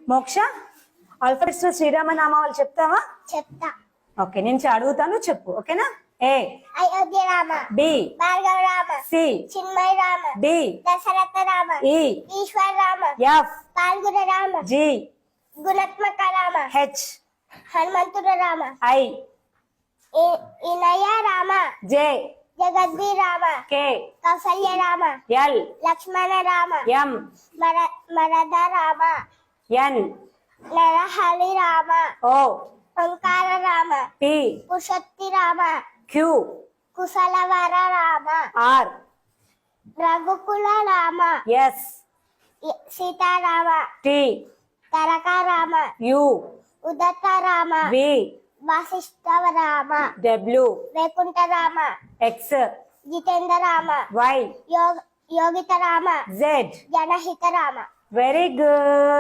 మోక్ష ఆల్ఫాబెట్స్ లో శ్రీరామనామాలు చెప్తావా? చెప్తా. ఓకే, నేను అడుగుతాను, చెప్పు. ఓకేనా? A Ayodhya Rama, B Bhargava Rama, C Chinmaya Rama, D Dasharatha Rama, E Ishwara Rama, F Phalguna Rama, G గుణాత్మక రామ, హెచ్ హనుమంతుడు రామ, ఐ ఇనయ రామ, జే జగద్వి Rama, K Kausalya Rama, L Lakshmana Rama, M మరద Rama, N Narahari Rama, O Omkara Rama, P పురుషోత్తి రామ, క్యూ కుశలవర రామ, ఆర్ రఘుకుల Rama, S Sitarama, T Taraka Rama, U ఉదత్త Rama, V Vashishtha Rama, W Vaikuntha Rama, X Jitendra Rama, Y Yogita Rama, Z. జనహిత రామ. Very good.